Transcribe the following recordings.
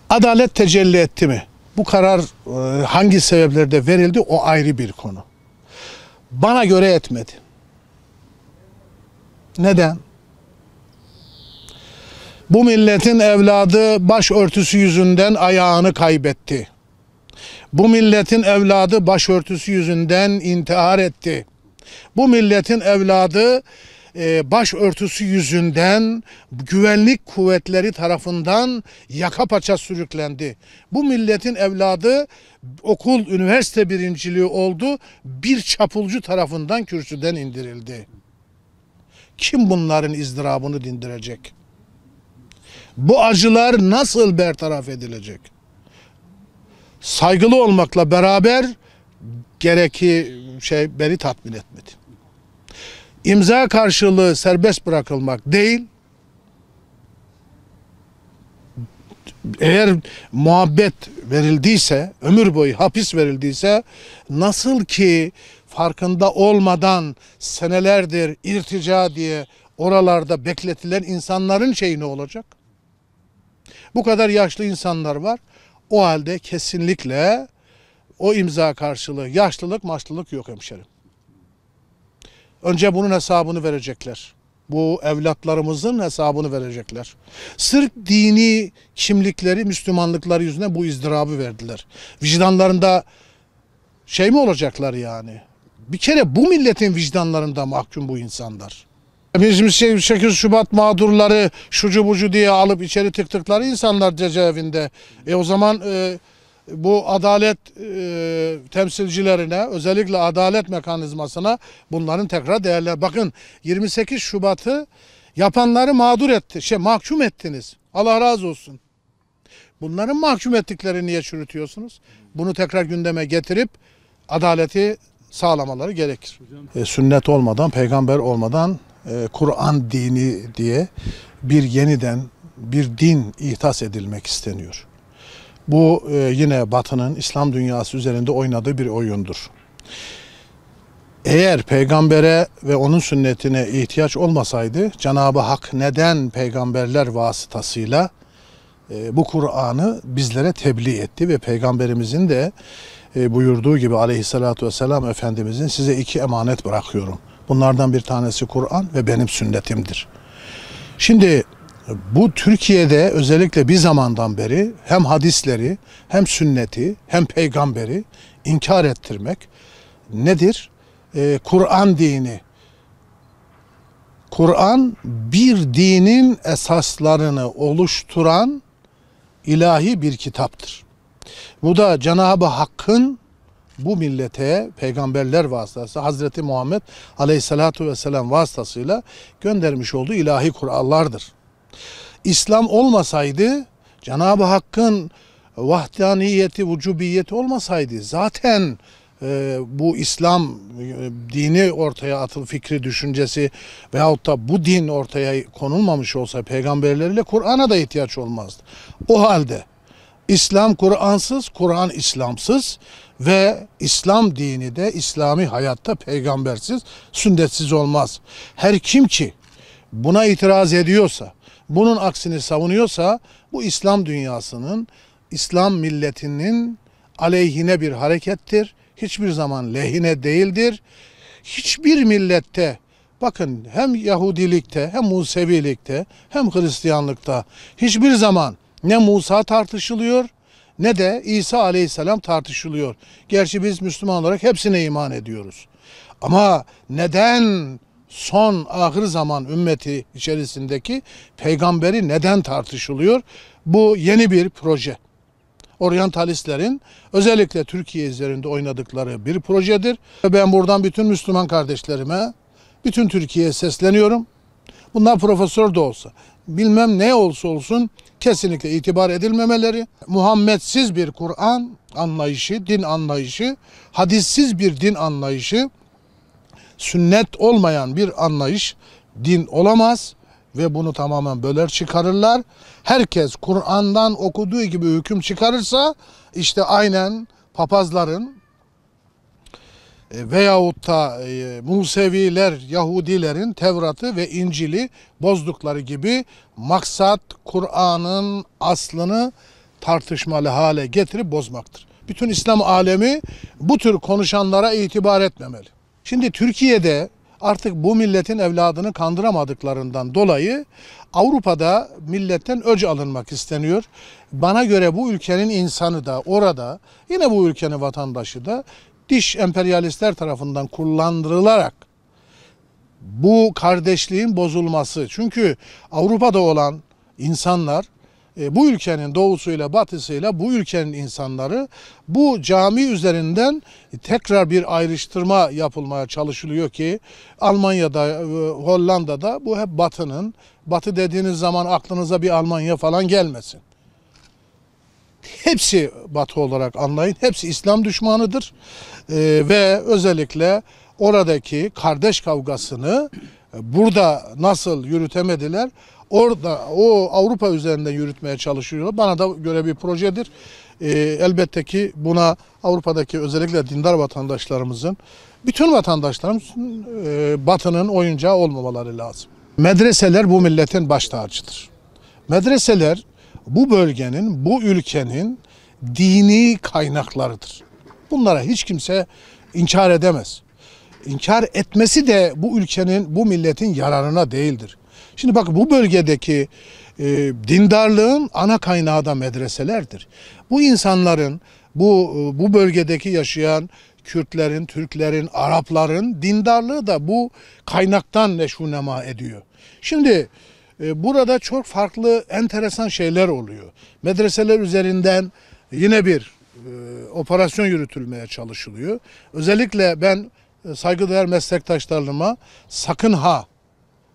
Adalet tecelli etti mi? Bu karar hangi sebeplerde verildi o ayrı bir konu. Bana göre etmedi. Neden? Bu milletin evladı başörtüsü yüzünden ayağını kaybetti. Bu milletin evladı başörtüsü yüzünden intihar etti. Bu milletin evladı başörtüsü yüzünden güvenlik kuvvetleri tarafından yaka paça sürüklendi. Bu milletin evladı okul, üniversite birinciliği oldu, bir çapulcu tarafından kürsüden indirildi. Kim bunların ızdırabını dindirecek? Bu acılar nasıl bertaraf edilecek? Saygılı olmakla beraber gereki beni tatmin etmedi. İmza karşılığı serbest bırakılmak değil, eğer muhabbet verildiyse, ömür boyu hapis verildiyse, nasıl ki farkında olmadan senelerdir irtica diye oralarda bekletilen insanların şeyi ne olacak? Bu kadar yaşlı insanlar var. O halde kesinlikle o imza karşılığı yaşlılık maçlılık yok hemşerim. Önce bunun hesabını verecekler. Bu evlatlarımızın hesabını verecekler. Sırf dini kimlikleri, Müslümanlıkları yüzünden bu izdırabı verdiler. Vicdanlarında mi olacaklar yani? Bir kere bu milletin vicdanlarında mahkum bu insanlar. Bizim 8 Şubat mağdurları şucu bucu diye alıp içeri tıktıkları insanlar cezaevinde. O zaman bu adalet temsilcilerine, özellikle adalet mekanizmasına bunların tekrar değerler. Bakın 28 Şubat'ı yapanları mahkum ettiniz. Allah razı olsun. Bunların mahkum ettiklerini niye çürütüyorsunuz? Bunu tekrar gündeme getirip adaleti sağlamaları gerekir. Sünnet olmadan, peygamber olmadan Kur'an dini diye yeniden bir din ihdas edilmek isteniyor. Bu yine Batı'nın İslam dünyası üzerinde oynadığı bir oyundur. Eğer peygambere ve onun sünnetine ihtiyaç olmasaydı Cenab-ı Hak neden peygamberler vasıtasıyla bu Kur'an'ı bizlere tebliğ etti ve peygamberimizin de buyurduğu gibi aleyhissalatü vesselam Efendimizin size 2 emanet bırakıyorum. Bunlardan bir tanesi Kur'an ve benim sünnetimdir. Şimdi bu Türkiye'de özellikle bir zamandan beri hem hadisleri hem sünneti hem peygamberi inkar ettirmek nedir? Kur'an dini. Kur'an bir dinin esaslarını oluşturan ilahi bir kitaptır. Bu da Cenab-ı Hakk'ın bu millete peygamberler vasıtasıyla Hazreti Muhammed Aleyhisselatü Vesselam vasıtasıyla göndermiş olduğu ilahi Kur'anlardır. İslam olmasaydı, Cenab-ı Hakk'ın vahdaniyeti, vücubiyeti olmasaydı zaten bu İslam dini ortaya fikri, düşüncesi veyahut da bu din ortaya konulmamış olsa peygamberleriyle Kur'an'a da ihtiyaç olmazdı. O halde İslam Kur'ansız, Kur'an İslamsız ve İslam dini de İslami hayatta peygambersiz, sünnetsiz olmaz. Her kim ki buna itiraz ediyorsa, bunun aksini savunuyorsa bu İslam dünyasının, İslam milletinin aleyhine bir harekettir. Hiçbir zaman lehine değildir. Hiçbir millette, bakın hem Yahudilikte hem Musevilikte hem Hristiyanlıkta hiçbir zaman ne Musa tartışılıyor ne de İsa Aleyhisselam tartışılıyor. Gerçi biz Müslüman olarak hepsine iman ediyoruz. Ama neden son ahir zaman ümmeti içerisindeki peygamberi neden tartışılıyor? Bu yeni bir proje. Oryantalistlerin özellikle Türkiye üzerinde oynadıkları bir projedir. Ben buradan bütün Müslüman kardeşlerime, bütün Türkiye'ye sesleniyorum. Bunlar profesör de olsa, bilmem ne olsa olsun kesinlikle itibar edilmemeleri, Muhammedsiz bir Kur'an anlayışı, din anlayışı, hadissiz bir din anlayışı, sünnet olmayan bir anlayış din olamaz ve bunu tamamen böler çıkarırlar. Herkes Kur'an'dan okuduğu gibi hüküm çıkarırsa işte aynen papazların veyahut da Museviler, Yahudilerin Tevrat'ı ve İncil'i bozdukları gibi maksat Kur'an'ın aslını tartışmalı hale getirip bozmaktır. Bütün İslam alemi bu tür konuşanlara itibar etmemeli. Şimdi Türkiye'de artık bu milletin evladını kandıramadıklarından dolayı Avrupa'da milletten öc alınmak isteniyor. Bana göre bu ülkenin insanı da orada, yine bu ülkenin vatandaşı da dış emperyalistler tarafından kullandırılarak bu kardeşliğin bozulması. Çünkü Avrupa'da olan insanlar bu ülkenin doğusuyla batısıyla bu ülkenin insanları bu cami üzerinden tekrar bir ayrıştırma yapılmaya çalışılıyor ki Almanya'da, Hollanda'da bu hep batının. Batı dediğiniz zaman aklınıza bir Almanya falan gelmesin. Hepsi Batı olarak anlayın. Hepsi İslam düşmanıdır. Ve özellikle oradaki kardeş kavgasını burada nasıl yürütemediler, orada o Avrupa üzerinden yürütmeye çalışıyorlar. Bana da göre bir projedir. Elbette ki buna Avrupa'daki özellikle dindar vatandaşlarımızın, bütün vatandaşlarımızın Batı'nın oyuncağı olmamaları lazım. Medreseler bu milletin baş tacıdır. Medreseler bu bölgenin, bu ülkenin dini kaynaklarıdır. Bunlara hiç kimse inkar edemez. İnkar etmesi de bu ülkenin, bu milletin yararına değildir. Şimdi bakın bu bölgedeki dindarlığın ana kaynağı da medreselerdir. Bu insanların, bu bölgedeki yaşayan Kürtlerin, Türklerin, Arapların dindarlığı da bu kaynaktan neşvunema ediyor. Şimdi burada çok farklı, enteresan şeyler oluyor. Medreseler üzerinden yine bir operasyon yürütülmeye çalışılıyor. Özellikle ben saygıdeğer meslektaşlarıma sakın ha,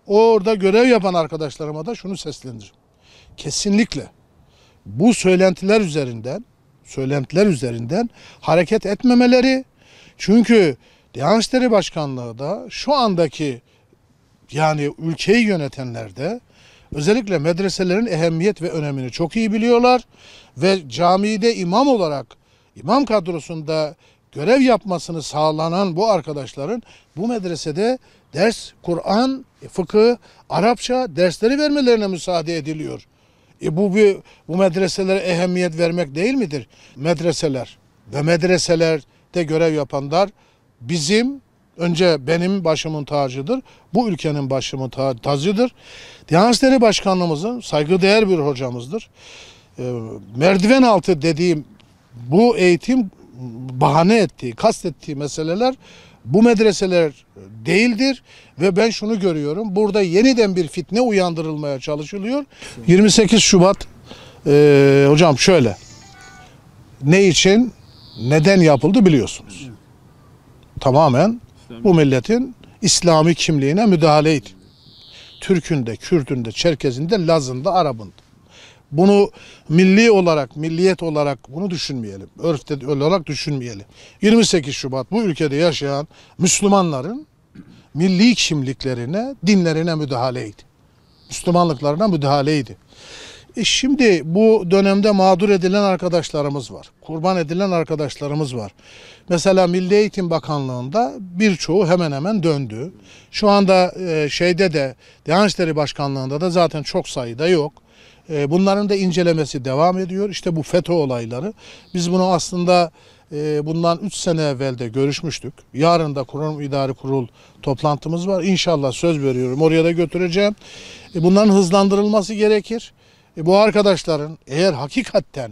orada görev yapan arkadaşlarıma da şunu seslendiririm. Kesinlikle bu söylentiler üzerinden hareket etmemeleri. Çünkü Diyanet İşleri Başkanlığı da şu andaki yani ülkeyi yönetenler de özellikle medreselerin ehemmiyet ve önemini çok iyi biliyorlar ve camide imam olarak, imam kadrosunda görev yapmasını sağlanan bu arkadaşların bu medresede ders, Kur'an, fıkıh, Arapça dersleri vermelerine müsaade ediliyor. Bu medreselere ehemmiyet vermek değil midir? Medreseler ve medreselerde görev yapanlar önce benim başımın tacıdır, bu ülkenin başımın tacıdır. Diyanet İşleri Başkanlığımızın saygıdeğer bir hocamızdır. Merdiven altı dediğim bu eğitim bahane ettiği, kastettiği meseleler bu medreseler değildir ve ben şunu görüyorum. Burada yeniden bir fitne uyandırılmaya çalışılıyor. 28 Şubat hocam şöyle. Ne için, neden yapıldı biliyorsunuz. Tamamen bu milletin İslami kimliğine müdahaleydi. Türk'ün de, Kürt'ün de, Çerkez'in de, Laz'ın da, Arap'ın da. Bunu milli olarak, milliyet olarak bunu düşünmeyelim. Örfte olarak düşünmeyelim. 28 Şubat bu ülkede yaşayan Müslümanların milli kimliklerine, dinlerine müdahaleydi. Müslümanlıklarına müdahaleydi. Şimdi bu dönemde mağdur edilen arkadaşlarımız var. Kurban edilen arkadaşlarımız var. Mesela Milli Eğitim Bakanlığı'nda birçoğu hemen hemen döndü. Şu anda şeyde de Diyanet İşleri Başkanlığı'nda da zaten çok sayıda yok. Bunların da incelemesi devam ediyor. İşte bu FETÖ olayları. Biz bunu aslında bundan 3 sene evvel de görüşmüştük. Yarın da kurum idari kurul toplantımız var. İnşallah söz veriyorum oraya da götüreceğim. Bunların hızlandırılması gerekir. Bu arkadaşların eğer hakikaten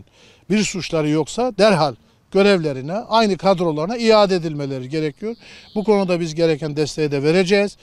bir suçları yoksa derhal görevlerine, aynı kadrolarına iade edilmeleri gerekiyor. Bu konuda biz gereken desteği de vereceğiz.